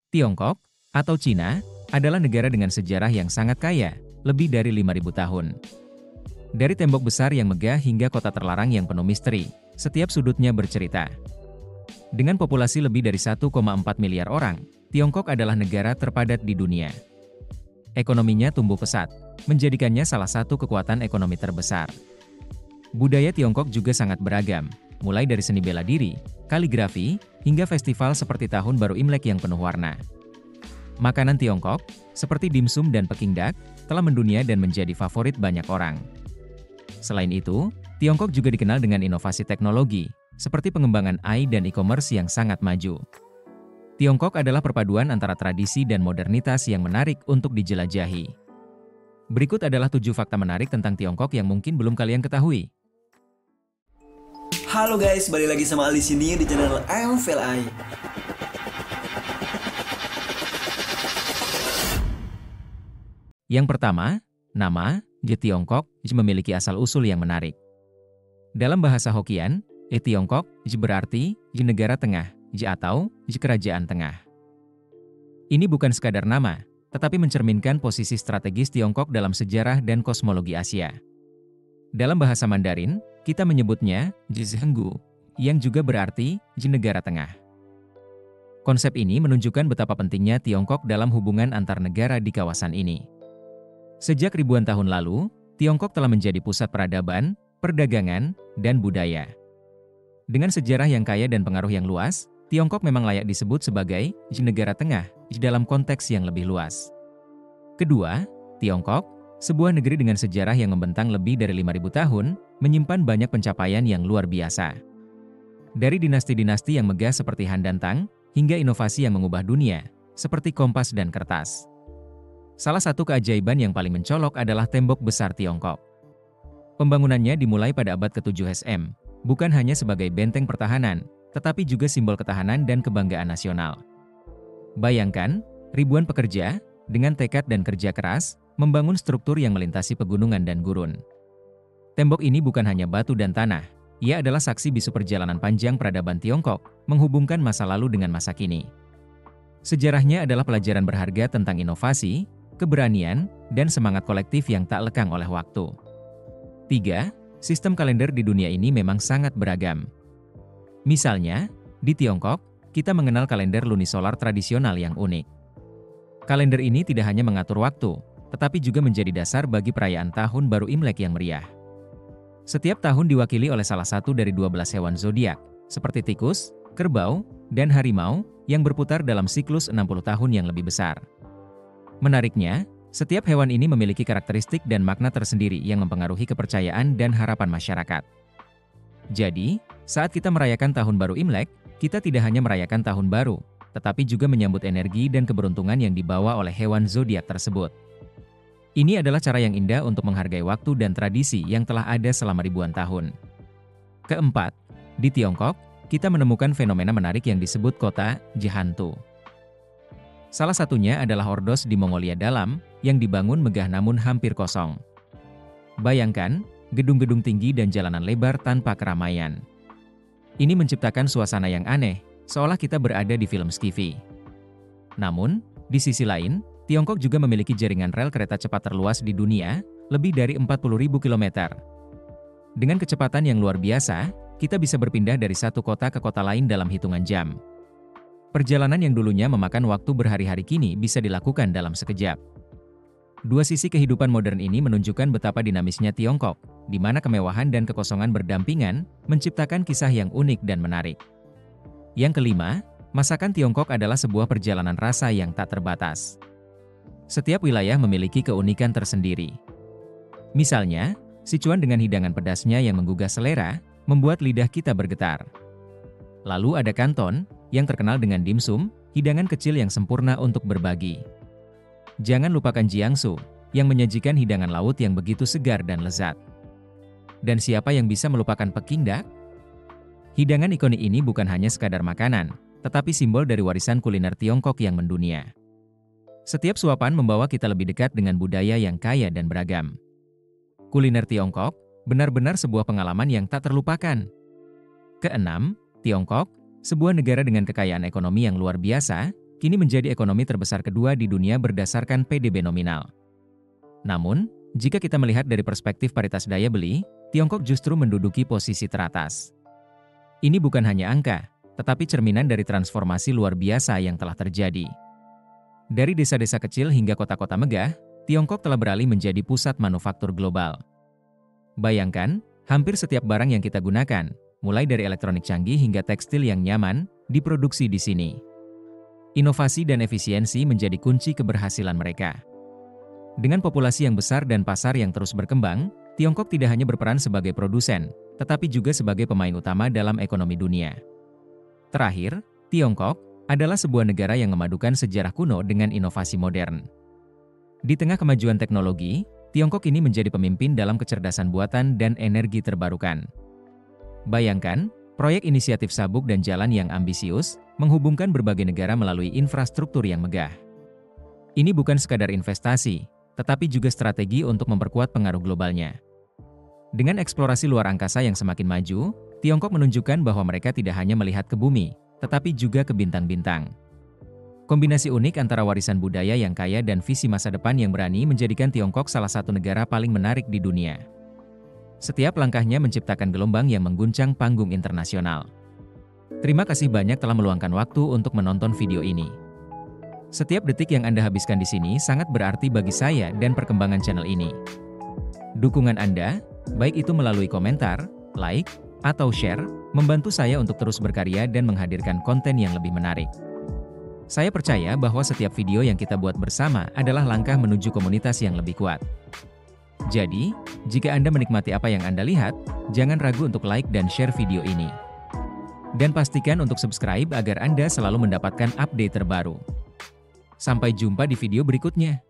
Tiongkok, atau Cina, adalah negara dengan sejarah yang sangat kaya, lebih dari 5.000 tahun. Dari tembok besar yang megah hingga kota terlarang yang penuh misteri, setiap sudutnya bercerita. Dengan populasi lebih dari 1,4 miliar orang, Tiongkok adalah negara terpadat di dunia. Ekonominya tumbuh pesat, menjadikannya salah satu kekuatan ekonomi terbesar. Budaya Tiongkok juga sangat beragam, mulai dari seni bela diri, kaligrafi, hingga festival seperti Tahun Baru Imlek yang penuh warna. Makanan Tiongkok, seperti dimsum dan pekingdak, telah mendunia dan menjadi favorit banyak orang. Selain itu, Tiongkok juga dikenal dengan inovasi teknologi, seperti pengembangan AI dan e-commerce yang sangat maju. Tiongkok adalah perpaduan antara tradisi dan modernitas yang menarik untuk dijelajahi. Berikut adalah 7 fakta menarik tentang Tiongkok yang mungkin belum kalian ketahui. Halo guys, balik lagi sama Ali sini di channel MVLI. Yang pertama, nama Tiongkok memiliki asal-usul yang menarik. Dalam bahasa Hokkien, Tiongkok berarti negara tengah atau kerajaan tengah. Ini bukan sekadar nama, tetapi mencerminkan posisi strategis Tiongkok dalam sejarah dan kosmologi Asia. Dalam bahasa Mandarin, kita menyebutnya Zhenggu, yang juga berarti negara tengah. Konsep ini menunjukkan betapa pentingnya Tiongkok dalam hubungan antar negara di kawasan ini. Sejak ribuan tahun lalu, Tiongkok telah menjadi pusat peradaban, perdagangan, dan budaya. Dengan sejarah yang kaya dan pengaruh yang luas, Tiongkok memang layak disebut sebagai negara tengah dalam konteks yang lebih luas. Kedua, Tiongkok, sebuah negeri dengan sejarah yang membentang lebih dari 5.000 tahun, menyimpan banyak pencapaian yang luar biasa. Dari dinasti-dinasti yang megah seperti Han dan Tang, hingga inovasi yang mengubah dunia, seperti kompas dan kertas. Salah satu keajaiban yang paling mencolok adalah tembok besar Tiongkok. Pembangunannya dimulai pada abad ke-7 SM, bukan hanya sebagai benteng pertahanan, tetapi juga simbol ketahanan dan kebanggaan nasional. Bayangkan, ribuan pekerja, dengan tekad dan kerja keras, membangun struktur yang melintasi pegunungan dan gurun. Tembok ini bukan hanya batu dan tanah, ia adalah saksi bisu perjalanan panjang peradaban Tiongkok, menghubungkan masa lalu dengan masa kini. Sejarahnya adalah pelajaran berharga tentang inovasi, keberanian, dan semangat kolektif yang tak lekang oleh waktu. 3. Sistem kalender di dunia ini memang sangat beragam. Misalnya, di Tiongkok, kita mengenal kalender lunisolar tradisional yang unik. Kalender ini tidak hanya mengatur waktu, tetapi juga menjadi dasar bagi perayaan Tahun Baru Imlek yang meriah. Setiap tahun diwakili oleh salah satu dari 12 hewan zodiak, seperti tikus, kerbau, dan harimau, yang berputar dalam siklus 60 tahun yang lebih besar. Menariknya, setiap hewan ini memiliki karakteristik dan makna tersendiri yang mempengaruhi kepercayaan dan harapan masyarakat. Jadi, saat kita merayakan Tahun Baru Imlek, kita tidak hanya merayakan Tahun Baru, tetapi juga menyambut energi dan keberuntungan yang dibawa oleh hewan zodiak tersebut. Ini adalah cara yang indah untuk menghargai waktu dan tradisi yang telah ada selama ribuan tahun. Keempat, di Tiongkok, kita menemukan fenomena menarik yang disebut kota hantu. Salah satunya adalah Ordos di Mongolia Dalam, yang dibangun megah namun hampir kosong. Bayangkan, gedung-gedung tinggi dan jalanan lebar tanpa keramaian. Ini menciptakan suasana yang aneh, seolah kita berada di film sci-fi. Namun, di sisi lain, Tiongkok juga memiliki jaringan rel kereta cepat terluas di dunia, lebih dari 40.000 km. Dengan kecepatan yang luar biasa, kita bisa berpindah dari satu kota ke kota lain dalam hitungan jam. Perjalanan yang dulunya memakan waktu berhari-hari kini bisa dilakukan dalam sekejap. Dua sisi kehidupan modern ini menunjukkan betapa dinamisnya Tiongkok, di mana kemewahan dan kekosongan berdampingan, menciptakan kisah yang unik dan menarik. Yang kelima, masakan Tiongkok adalah sebuah perjalanan rasa yang tak terbatas. Setiap wilayah memiliki keunikan tersendiri. Misalnya, Sichuan dengan hidangan pedasnya yang menggugah selera, membuat lidah kita bergetar. Lalu ada Kanton, yang terkenal dengan dimsum, hidangan kecil yang sempurna untuk berbagi. Jangan lupakan Jiangsu, yang menyajikan hidangan laut yang begitu segar dan lezat. Dan siapa yang bisa melupakan pekingdak? Hidangan ikonik ini bukan hanya sekadar makanan, tetapi simbol dari warisan kuliner Tiongkok yang mendunia. Setiap suapan membawa kita lebih dekat dengan budaya yang kaya dan beragam. Kuliner Tiongkok benar-benar sebuah pengalaman yang tak terlupakan. Keenam, Tiongkok, sebuah negara dengan kekayaan ekonomi yang luar biasa, kini menjadi ekonomi terbesar kedua di dunia berdasarkan PDB nominal. Namun, jika kita melihat dari perspektif paritas daya beli, Tiongkok justru menduduki posisi teratas. Ini bukan hanya angka, tetapi cerminan dari transformasi luar biasa yang telah terjadi. Dari desa-desa kecil hingga kota-kota megah, Tiongkok telah beralih menjadi pusat manufaktur global. Bayangkan, hampir setiap barang yang kita gunakan, mulai dari elektronik canggih hingga tekstil yang nyaman, diproduksi di sini. Inovasi dan efisiensi menjadi kunci keberhasilan mereka. Dengan populasi yang besar dan pasar yang terus berkembang, Tiongkok tidak hanya berperan sebagai produsen, tetapi juga sebagai pemain utama dalam ekonomi dunia. Terakhir, Tiongkok adalah sebuah negara yang memadukan sejarah kuno dengan inovasi modern. Di tengah kemajuan teknologi, Tiongkok ini menjadi pemimpin dalam kecerdasan buatan dan energi terbarukan. Bayangkan, proyek inisiatif sabuk dan jalan yang ambisius, menghubungkan berbagai negara melalui infrastruktur yang megah. Ini bukan sekadar investasi, tetapi juga strategi untuk memperkuat pengaruh globalnya. Dengan eksplorasi luar angkasa yang semakin maju, Tiongkok menunjukkan bahwa mereka tidak hanya melihat ke bumi, tetapi juga ke bintang-bintang. Kombinasi unik antara warisan budaya yang kaya dan visi masa depan yang berani menjadikan Tiongkok salah satu negara paling menarik di dunia. Setiap langkahnya menciptakan gelombang yang mengguncang panggung internasional. Terima kasih banyak telah meluangkan waktu untuk menonton video ini. Setiap detik yang Anda habiskan di sini sangat berarti bagi saya dan perkembangan channel ini. Dukungan Anda, baik itu melalui komentar, like, atau share, membantu saya untuk terus berkarya dan menghadirkan konten yang lebih menarik. Saya percaya bahwa setiap video yang kita buat bersama adalah langkah menuju komunitas yang lebih kuat. Jadi, jika Anda menikmati apa yang Anda lihat, jangan ragu untuk like dan share video ini. Dan pastikan untuk subscribe agar Anda selalu mendapatkan update terbaru. Sampai jumpa di video berikutnya.